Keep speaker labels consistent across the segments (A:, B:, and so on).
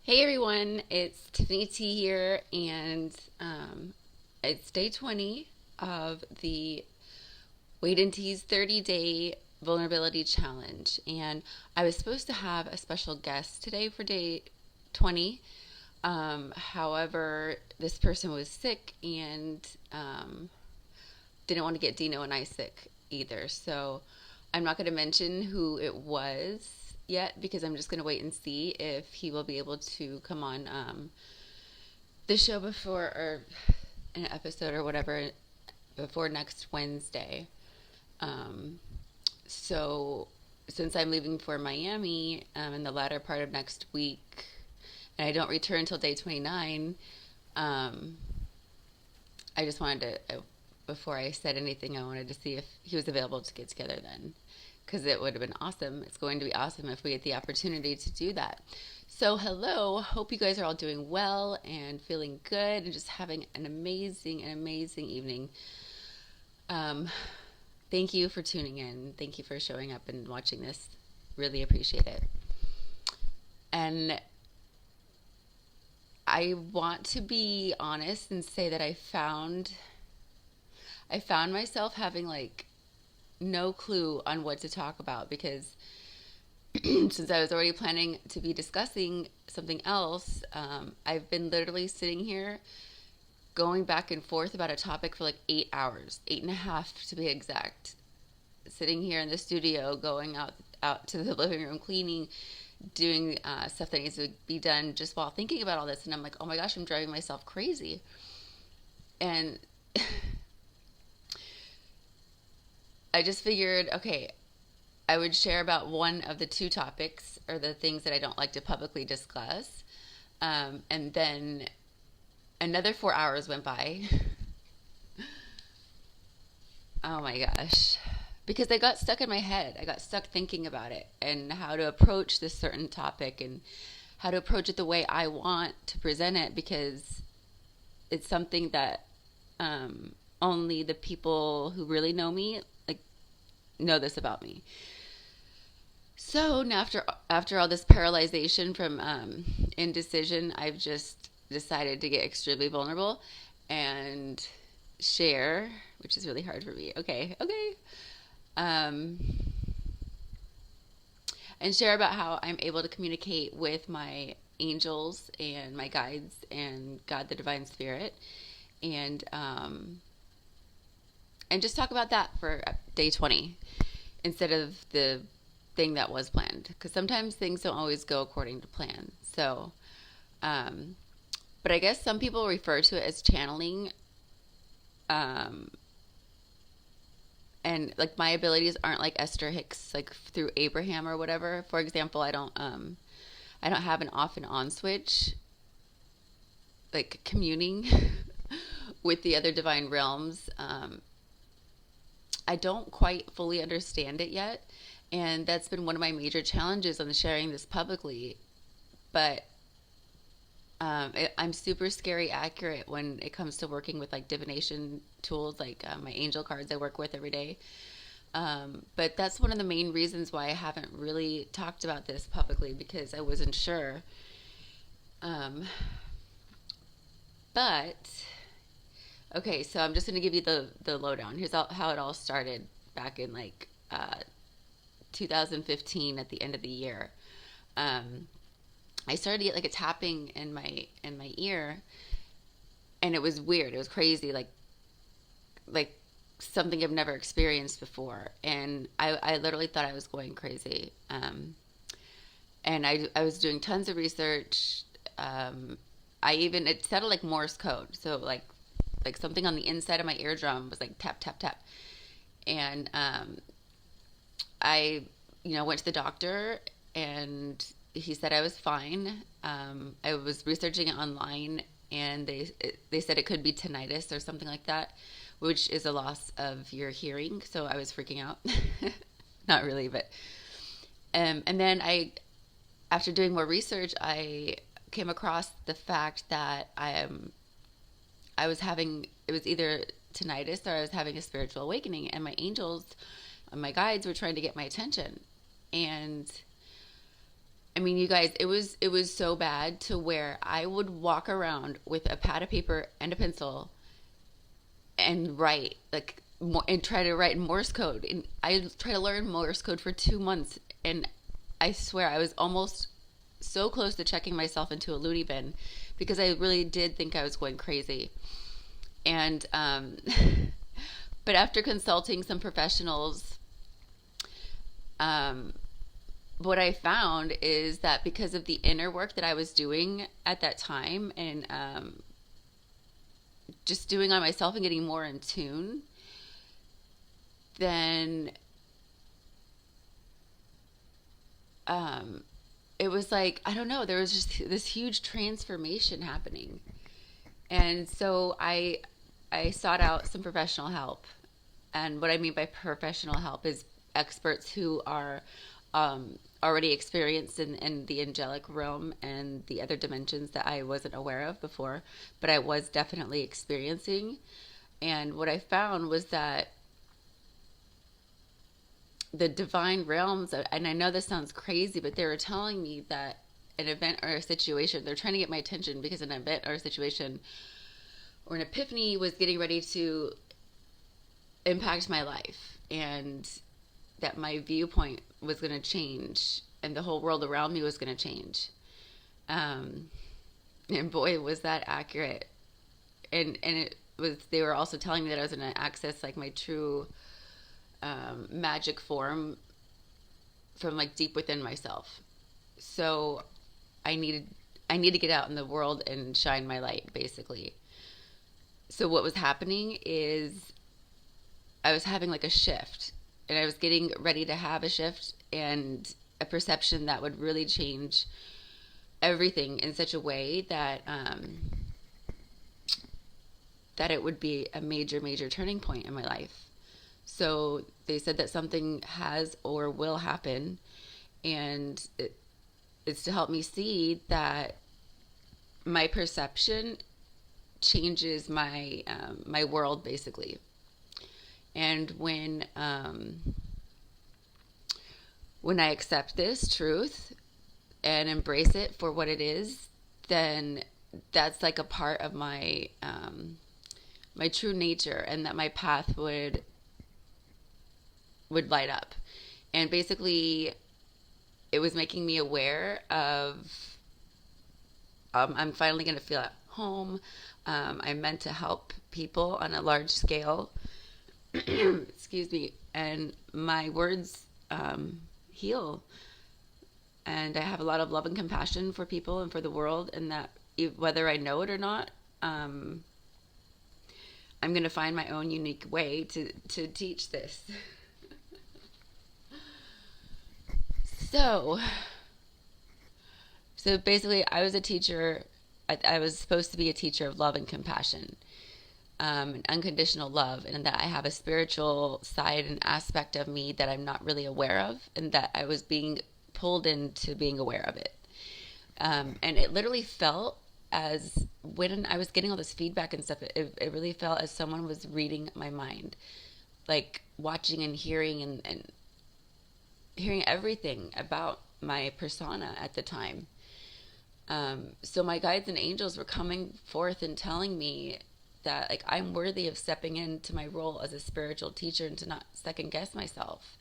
A: Hey everyone, it's Tiffany T here, and it's day 20 of the Wait and Tease 30-day vulnerability challenge. And I was supposed to have a special guest today for day 20. However, this person was sick and didn't want to get Dino and I sick either. So I'm not going to mention who it was yet because I'm just going to wait and see if he will be able to come on the show before or an episode or whatever before next Wednesday. Um, so since I'm leaving for Miami in the latter part of next week, and I don't return until day 29, um, I just wanted to, before I said anything, I wanted to see if he was available to get together then. Because it would have been awesome. It's going to be awesome if we get the opportunity to do that. So, hello. Hope you guys are all doing well and feeling good and just having an amazing evening. Um, Thank you for tuning in. Thank you for showing up and watching this. Really appreciate it. And I want to be honest and say that I found myself having like no clue on what to talk about because since I was already planning to be discussing something else, I've been literally sitting here going back and forth about a topic for like 8 hours, 8.5 to be exact. Sitting here in the studio, going out to the living room, cleaning, doing stuff that needs to be done just while thinking about all this. And I'm like, oh my gosh, I'm driving myself crazy. And I just figured, okay, I would share about one of the two topics or the things that I don't like to publicly discuss. And then another 4 hours went by. Oh my gosh. Because I got stuck in my head. I got stuck thinking about it and how to approach this certain topic and how to approach it the way I want to present it because it's something that only the people who really know me like know this about me. So now after all this paralyzation from indecision, I've just decided to get extremely vulnerable and share, which is really hard for me. Okay. Um, and share about how I'm able to communicate with my angels and my guides and God, the Divine Spirit, and um, and just talk about that for day 20 instead of the thing that was planned because sometimes things don't always go according to plan. So, um, but I guess some people refer to it as channeling. Um, and like my abilities aren't like Esther Hicks, like through Abraham or whatever. For example, I don't have an off and on switch, like communing with the other divine realms. I don't quite fully understand it yet, and that's been one of my major challenges on sharing this publicly. But I'm super scary accurate when it comes to working with like divination tools, like my angel cards I work with every day. But that's one of the main reasons why I haven't really talked about this publicly because I wasn't sure. Um, but okay, so I'm just going to give you the lowdown. Here's how it all started back in like 2015 at the end of the year. Um, I started to get like a tapping in my ear, and it was weird. It was crazy, like something I've never experienced before, and I literally thought I was going crazy. And I was doing tons of research. Um, I even it sounded like Morse code, so like something on the inside of my eardrum was like tap tap tap, and I went to the doctor and he said I was fine. I was researching it online, and they said it could be tinnitus or something like that, which is a loss of your hearing. So I was freaking out. Not really, but and then after doing more research, I came across the fact that I was having it was either tinnitus or I was having a spiritual awakening, and my angels and my guides were trying to get my attention, and I mean, you guys, it was so bad to where I would walk around with a pad of paper and a pencil and write like and try to write Morse code. And I tried to learn Morse code for 2 months, and I swear I was almost so close to checking myself into a loony bin because I really did think I was going crazy. And but after consulting some professionals, um, what I found is that because of the inner work that I was doing at that time, and just doing on myself and getting more in tune, then um, it was like, I don't know, there was just this huge transformation happening. And so I sought out some professional help. And what I mean by professional help is experts who are already experienced in the angelic realm and the other dimensions that I wasn't aware of before, but I was definitely experiencing. And what I found was that the divine realms, and I know this sounds crazy, but they were telling me that an event or a situation, they're trying to get my attention because an event or a situation or an epiphany was getting ready to impact my life, and that my viewpoint was going to change and the whole world around me was going to change. Um, and boy, was that accurate. And it was, they were also telling me that I was going to access like my true magic form from like deep within myself. So I needed I need to get out in the world and shine my light, basically. So what was happening is I was having like a shift, and I was getting ready to have a shift and a perception that would really change everything in such a way that that it would be a major, major turning point in my life. So they said that something has or will happen, and it's to help me see that my perception changes my world, basically. And when I accept this truth and embrace it for what it is, then that's like a part of my true nature, and that my path would light up. And basically, it was making me aware of I'm finally going to feel at home. I'm meant to help people on a large scale. Excuse me. And my words heal. And I have a lot of love and compassion for people and for the world. And that whether I know it or not, I'm going to find my own unique way to teach this. So, so basically, I was a teacher. I was supposed to be a teacher of love and compassion, and unconditional love, and that I have a spiritual side and aspect of me that I'm not really aware of, and that I was being pulled into being aware of it. And it literally felt as when I was getting all this feedback and stuff, it really felt as someone was reading my mind, like watching and hearing and hearing everything about my persona at the time. So my guides and angels were coming forth and telling me that like I'm worthy of stepping into my role as a spiritual teacher and to not second guess myself,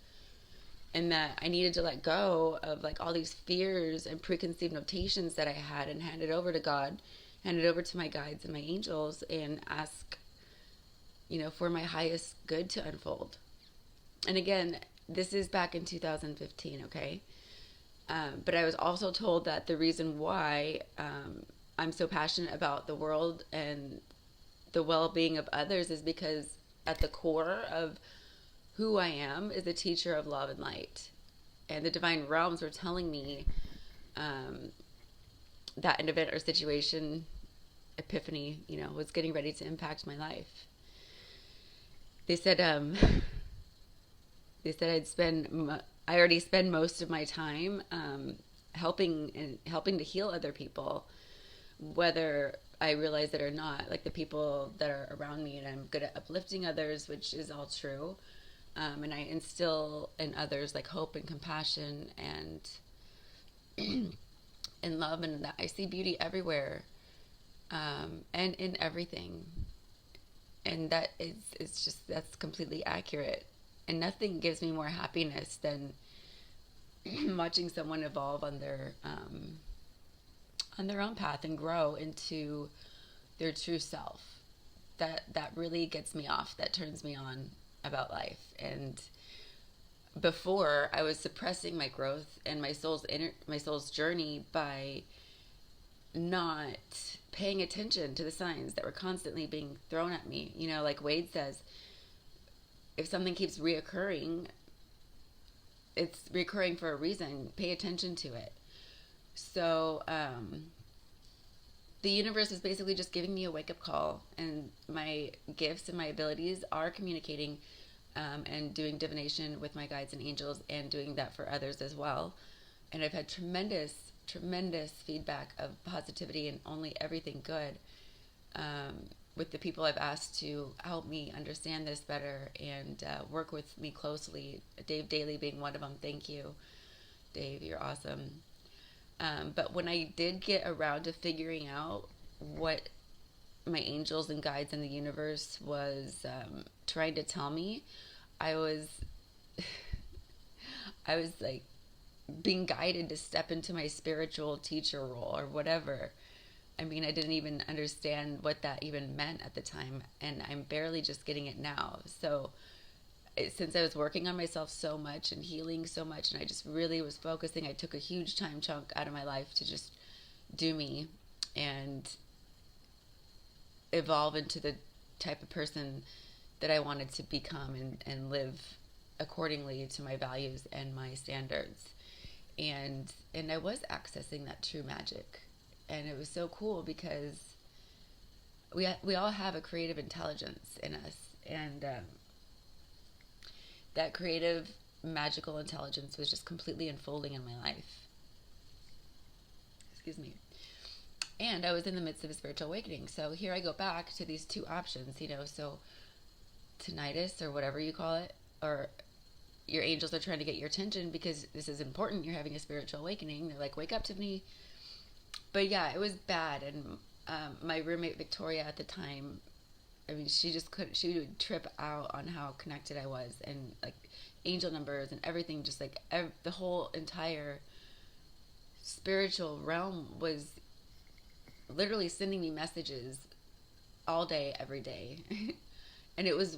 A: and that I needed to let go of like all these fears and preconceived notations that I had, and hand it over to God, hand it over to my guides and my angels, and ask, for my highest good to unfold. And again, this is back in 2015, okay? But I was also told that the reason why I'm so passionate about the world and the well being of others is because at the core of who I am is a teacher of love and light. And the divine realms were telling me um, that an event or situation, epiphany, was getting ready to impact my life. They said, they said I already spend most of my time helping to heal other people, whether I realize it or not. Like the people that are around me, and I'm good at uplifting others, which is all true. And I instill in others like hope and compassion, and and love, and that I see beauty everywhere, and in everything. And that is, it's just, that's completely accurate. And nothing gives me more happiness than watching someone evolve on their own path and grow into their true self. That really gets me off. That turns me on about life. And before, I was suppressing my growth and my soul's journey by not paying attention to the signs that were constantly being thrown at me. You know, like Wade says, if something keeps reoccurring, it's recurring for a reason. Pay attention to it. So, the universe is basically just giving me a wake up call, and my gifts and my abilities are communicating, and doing divination with my guides and angels, and doing that for others as well. And I've had tremendous feedback of positivity and only everything good, with the people I've asked to help me understand this better and work with me closely. Dave Daly being one of them. Thank you, Dave. You're awesome. But when I did get around to figuring out what my angels and guides in the universe was trying to tell me, I was I was like being guided to step into my spiritual teacher role or whatever. I mean, I didn't even understand what that even meant at the time, and I'm barely just getting it now. So, since I was working on myself so much and healing so much, and I just really was focusing, I took a huge time chunk out of my life to just do me and evolve into the type of person that I wanted to become, and live accordingly to my values and my standards. And I was accessing that true magic, and it was so cool because we all have a creative intelligence in us, and that creative magical intelligence was just completely unfolding in my life. Excuse me. And I was in the midst of a spiritual awakening. So here I go back to these two options, you know. So tinnitus, or whatever you call it, or your angels are trying to get your attention because this is important. You're having a spiritual awakening. They're like, wake up, Tiffany. But yeah, it was bad. And my roommate Victoria at the time, I mean, she just couldn't. She would trip out on how connected I was, and like angel numbers and everything. Just like the whole entire spiritual realm was literally sending me messages all day, every day. And it was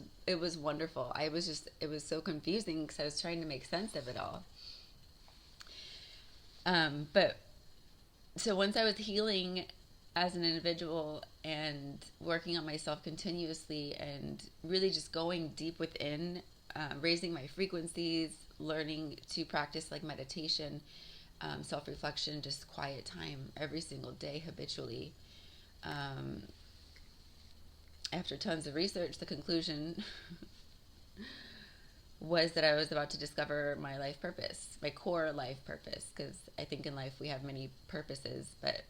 A: wonderful. It was so confusing because I was trying to make sense of it all. But so once I was healing as an individual and working on myself continuously and really just going deep within, raising my frequencies, learning to practice like meditation, self-reflection, just quiet time every single day habitually. Um, After tons of research, the conclusion was that I was about to discover my life purpose, my core life purpose, because I think in life we have many purposes, but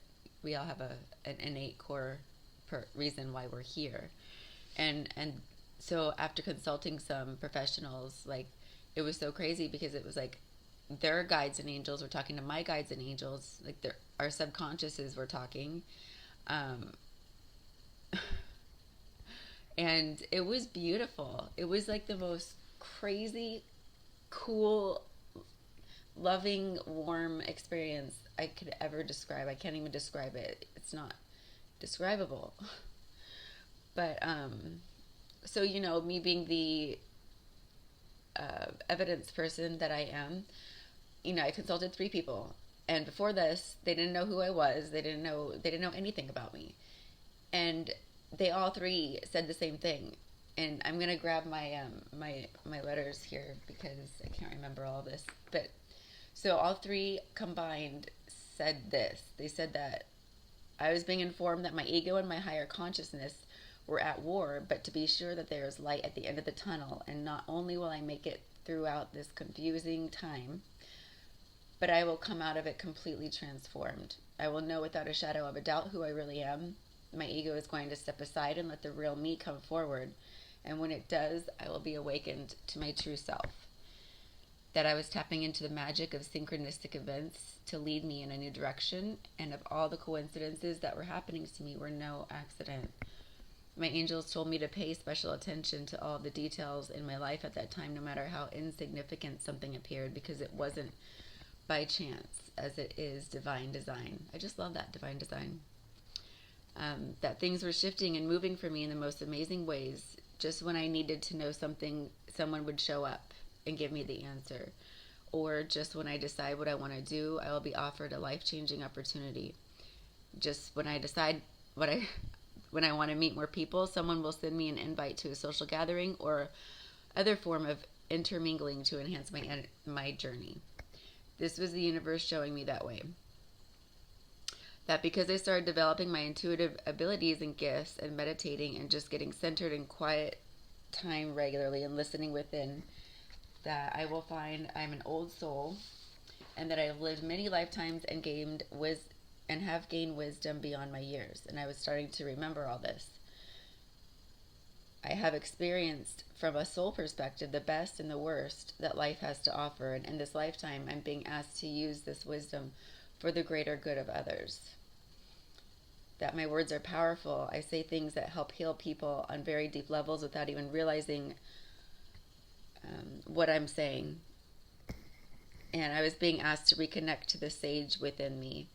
A: we all have an innate core reason why we're here. And so after consulting some professionals, like, it was so crazy because it was like their guides and angels were talking to my guides and angels, like our subconsciouses were talking. Um, and it was beautiful. It was like the most crazy, cool, loving, warm experience I could ever describe. I can't even describe it. It's not describable. But so you know, me being the evidence person that I am, you know, I consulted three people, and before this, they didn't know who I was. They didn't know anything about me, and they all three said the same thing. And I'm gonna grab my letters here because I can't remember all this. But so all three combined said this. They said that I was being informed that my ego and my higher consciousness were at war, but to be sure that there is light at the end of the tunnel, and not only will I make it throughout this confusing time, but I will come out of it completely transformed. I will know without a shadow of a doubt who I really am. My ego is going to step aside and let the real me come forward. And when it does, I will be awakened to my true self. that I was tapping into the magic of synchronistic events to lead me in a new direction, and of all the coincidences that were happening to me were no accident. My angels told me to pay special attention to all the details in my life at that time, no matter how insignificant something appeared, because it wasn't by chance as it is divine design. I just love that, divine design. That things were shifting and moving for me in the most amazing ways. Just when I needed to know something, someone would show up and give me the answer. Or just when I decide what I want to do, I will be offered a life-changing opportunity. Just when I decide what I when I want to meet more people, someone will send me an invite to a social gathering or other form of intermingling to enhance my journey. This was the universe showing me that way. That because I started developing my intuitive abilities and gifts and meditating and just getting centered in quiet time regularly and listening within, that I will find I'm an old soul and that I have lived many lifetimes and have gained wisdom beyond my years. And I was starting to remember all this. I have experienced from a soul perspective the best and the worst that life has to offer, and in this lifetime I'm being asked to use this wisdom for the greater good of others. That my words are powerful. I say things that help heal people on very deep levels without even realizing what I'm saying. And I was being asked to reconnect to the sage within me.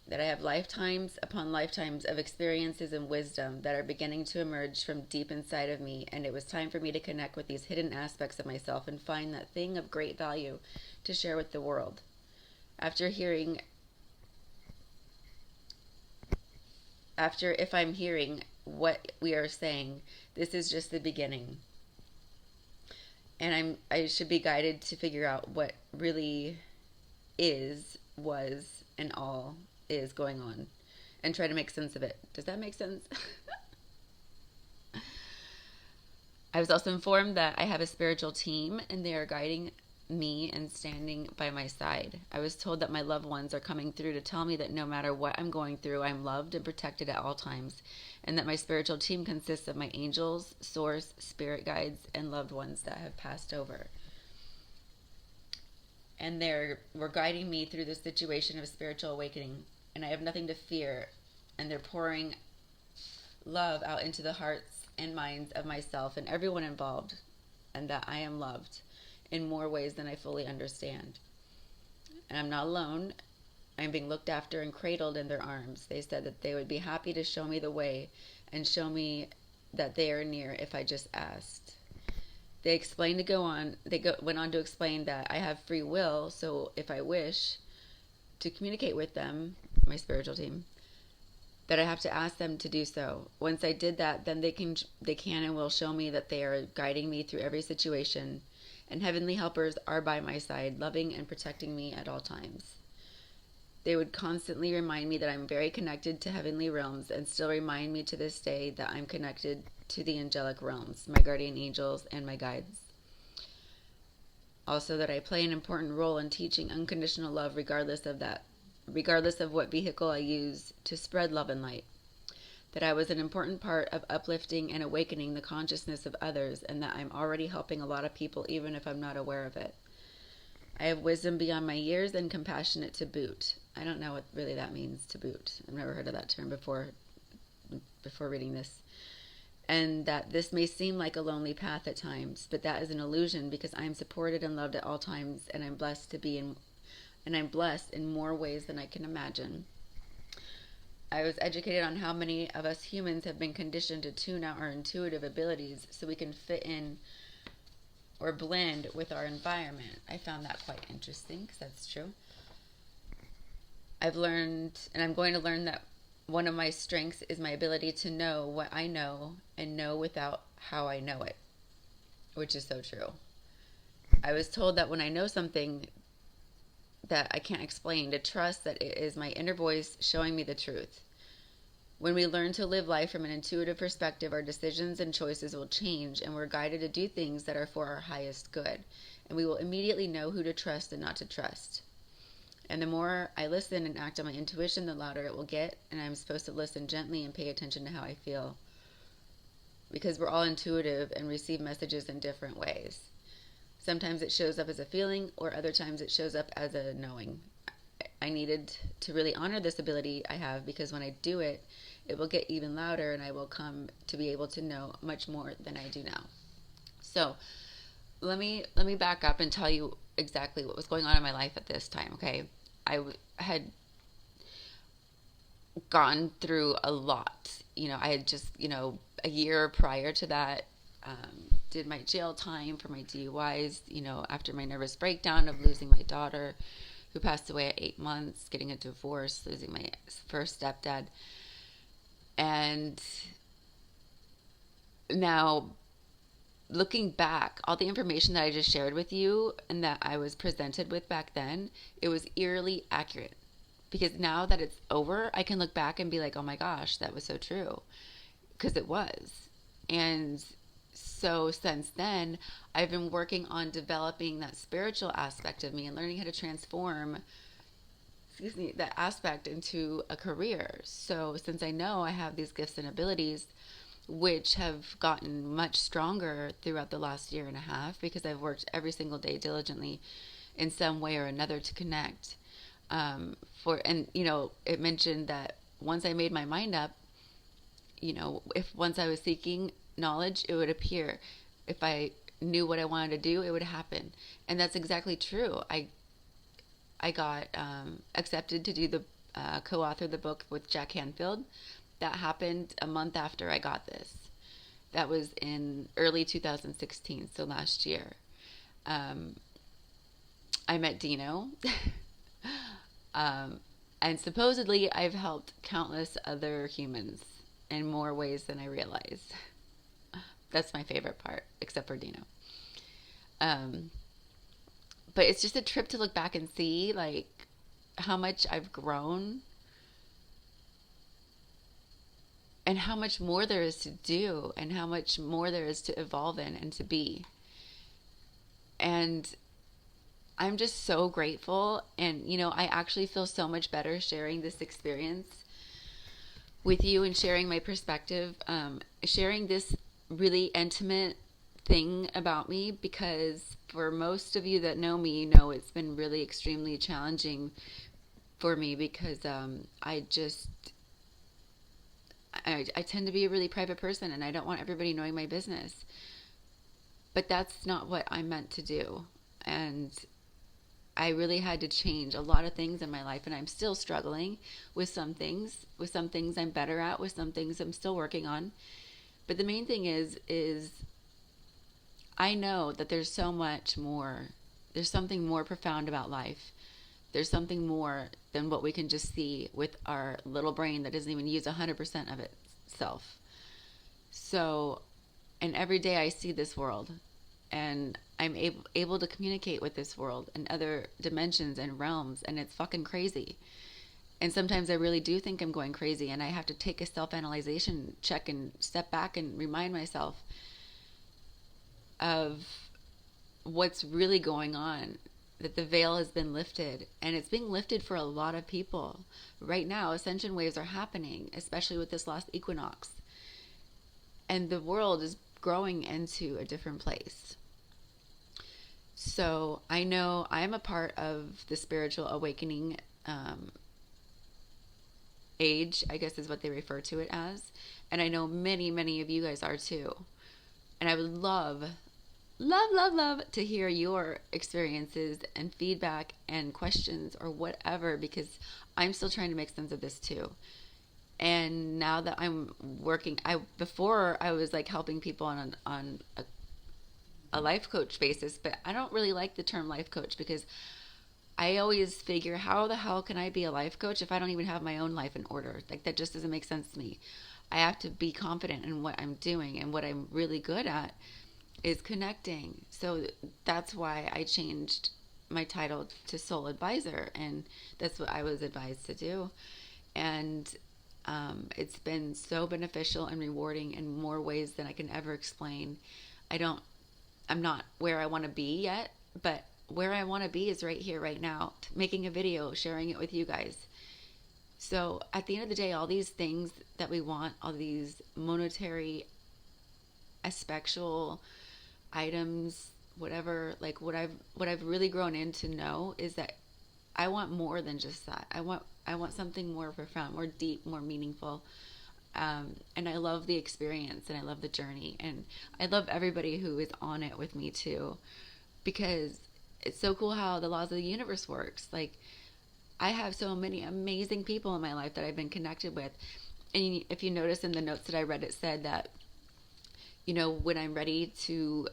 A: That I have lifetimes upon lifetimes of experiences and wisdom that are beginning to emerge from deep inside of me, and it was time for me to connect with these hidden aspects of myself and find that thing of great value to share with the world. If I'm hearing what we are saying, this is just the beginning. And I should be guided to figure out what really was, and all is going on, and try to make sense of it. Does that make sense? I was also informed that I have a spiritual team and they are guiding me and standing by my side. I was told that my loved ones are coming through to tell me that no matter what I'm going through, I'm loved and protected at all times, and that my spiritual team consists of my angels, source, spirit guides, and loved ones that have passed over. And were guiding me through this situation of spiritual awakening, and I have nothing to fear, and they're pouring love out into the hearts and minds of myself and everyone involved, and that I am loved in more ways than I fully understand. And I'm not alone. I'm being looked after and cradled in their arms. They said that they would be happy to show me the way and show me that they are near if I just asked. They went on to explain that I have free will, so if I wish to communicate with them, my spiritual team, that I have to ask them to do so. Once I did that, then they can and will show me that they are guiding me through every situation, and heavenly helpers are by my side, loving and protecting me at all times. They would constantly remind me that I'm very connected to heavenly realms, and still remind me to this day that I'm connected to the angelic realms, my guardian angels and my guides. Also, that I play an important role in teaching unconditional love regardless of what vehicle I use to spread love and light. That I was an important part of uplifting and awakening the consciousness of others, and that I'm already helping a lot of people even if I'm not aware of it. I have wisdom beyond my years and compassionate to boot. I don't know what really that means, to boot. I've never heard of that term before reading this. And that this may seem like a lonely path at times, but that is an illusion, because I am supported and loved at all times, and I'm blessed in more ways than I can imagine. I was educated on how many of us humans have been conditioned to tune out our intuitive abilities so we can fit in or blend with our environment. I found that quite interesting, because that's true. I've learned, and I'm going to learn, that one of my strengths is my ability to know what I know and know without how I know it, which is so true. I was told that when I know something that I can't explain, to trust that it is my inner voice showing me the truth. When we learn to live life from an intuitive perspective, our decisions and choices will change, and we're guided to do things that are for our highest good. And we will immediately know who to trust and not to trust. And the more I listen and act on my intuition, the louder it will get, and I'm supposed to listen gently and pay attention to how I feel. Because we're all intuitive and receive messages in different ways. Sometimes it shows up as a feeling, or other times it shows up as a knowing. I needed to really honor this ability I have, because when I do it, it will get even louder and I will come to be able to know much more than I do now. So let me back up and tell you exactly what was going on in my life at this time. Okay, had gone through a lot. I had just, a year prior to that, did my jail time for my DUIs, after my nervous breakdown of losing my daughter, who passed away at 8 months, getting a divorce, losing my first stepdad. And now, looking back, all the information that I just shared with you and that I was presented with back then, it was eerily accurate. Because now that it's over, I can look back and be like, oh my gosh, that was so true. Because it was. And so since then, I've been working on developing that spiritual aspect of me and learning how to transform, that aspect into a career. So since I know I have these gifts and abilities, which have gotten much stronger throughout the last year and a half, because I've worked every single day diligently in some way or another to connect. It mentioned that once I made my mind up, if once I was seeking knowledge, it would appear. If I knew what I wanted to do, it would happen. And that's exactly true. I got accepted to do the co-author the book with Jack Canfield. That happened a month after I got this. That was in early 2016, so last year. Um, I met Dino. um, and supposedly I've helped countless other humans in more ways than I realize. That's my favorite part, except for Dino. Um, but it's just a trip to look back and see, like, how much I've grown and how much more there is to do and how much more there is to evolve in and to be. And I'm just so grateful. And, I actually feel so much better sharing this experience with you and sharing my perspective, sharing this really intimate thing about me, because for most of you that know me, it's been really extremely challenging for me, because I tend to be a really private person and I don't want everybody knowing my business. But that's not what I'm meant to do. And I really had to change a lot of things in my life, and I'm still struggling with some things. With some things I'm better at, with some things I'm still working on. But the main thing is I know that there's so much more. There's something more profound about life. There's something more than what we can just see with our little brain that doesn't even use 100% of itself. So, and every day I see this world, and I'm able to communicate with this world and other dimensions and realms, and it's fucking crazy. And sometimes I really do think I'm going crazy, and I have to take a self-analyzation check and step back and remind myself of what's really going on, that the veil has been lifted, and it's being lifted for a lot of people. Right now, ascension waves are happening, especially with this last equinox. And the world is growing into a different place. So I know I'm a part of the spiritual awakening age, I guess is what they refer to it as. And I know many, many of you guys are too. And I would love, love, love, love to hear your experiences and feedback and questions or whatever, because I'm still trying to make sense of this too. And now that I'm working, before I was like helping people on a life coach basis, but I don't really like the term life coach, because I always figure, how the hell can I be a life coach if I don't even have my own life in order? Like, that just doesn't make sense to me. I have to be confident in what I'm doing, and what I'm really good at is connecting. So that's why I changed my title to Soul Advisor, and that's what I was advised to do. And it's been so beneficial and rewarding in more ways than I can ever explain. I'm not where I want to be yet, but where I want to be is right here, right now, making a video, sharing it with you guys. So at the end of the day, all these things that we want, all these monetary, aspectual items, whatever, like what I've really grown into know is that I want more than just that. I want something more profound, more deep, more meaningful. And I love the experience and I love the journey and I love everybody who is on it with me too, because it's so cool how the laws of the universe works. Like I have so many amazing people in my life that I've been connected with. And if you notice in the notes that I read, it said that, when I'm ready to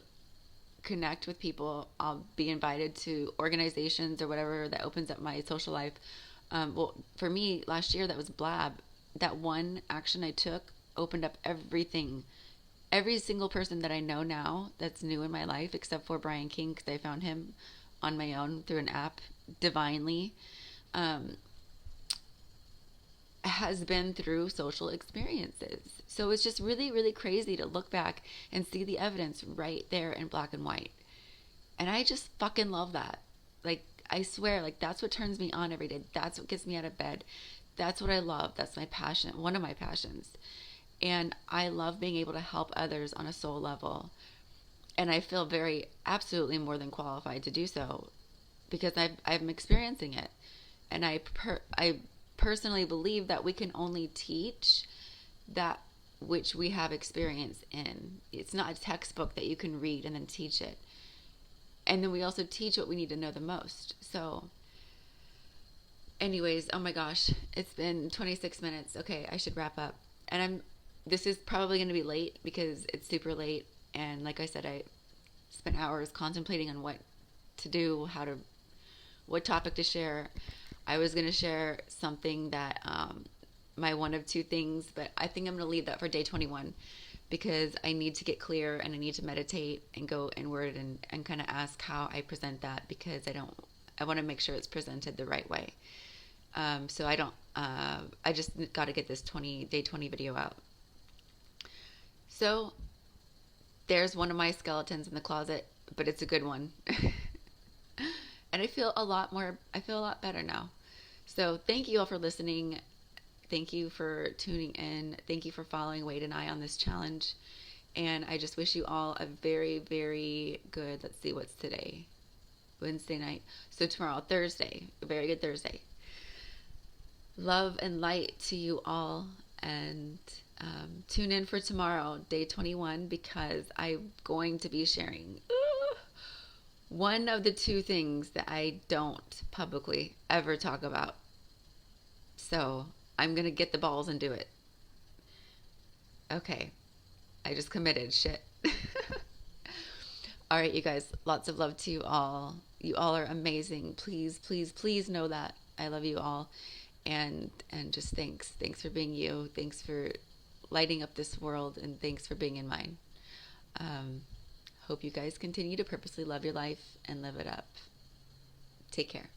A: connect with people, I'll be invited to organizations or whatever that opens up my social life. Well, for me, last year, that was Blab. That one action I took opened up everything. Every single person that I know now that's new in my life, except for Brian King, because I found him on my own through an app divinely, um, has been through social experiences. So it's just really, really crazy to look back and see the evidence right there in black and white. And I just fucking love that. Like, I swear, like, that's what turns me on every day. That's what gets me out of bed. That's what I love. That's my passion, one of my passions. And I love being able to help others on a soul level. And I feel very, absolutely more than qualified to do so because I'm experiencing it. And I personally believe that we can only teach that which we have experience in. It's not a textbook that you can read and then teach it. And then we also teach what we need to know the most. So, anyways, oh my gosh, it's been 26 minutes. Okay, I should wrap up. And this is probably going to be late because it's super late. And like I said, I spent hours contemplating on what to do, what topic to share. I was going to share something that, my one of two things, but I think I'm going to leave that for day 21 because I need to get clear and I need to meditate and go inward and kind of ask how I present that because I want to make sure it's presented the right way. So I just got to get this day 20 video out. So there's one of my skeletons in the closet, but it's a good one. And I feel a lot better now. So thank you all for listening. Thank you for tuning in. Thank you for following Wade and I on this challenge. And I just wish you all a very, very good, let's see, what's today? Wednesday night. So tomorrow, Thursday, a very good Thursday. Love and light to you all. And tune in for tomorrow, day 21, because I'm going to be sharing one of the two things that I don't publicly ever talk about. So I'm going to get the balls and do it. Okay. I just committed. Shit. All right, you guys. Lots of love to you all. You all are amazing. Please, please, please know that. I love you all. And just thanks. Thanks for being you. Thanks for lighting up this world. And thanks for being in mine. Hope you guys continue to purposely love your life and live it up. Take care.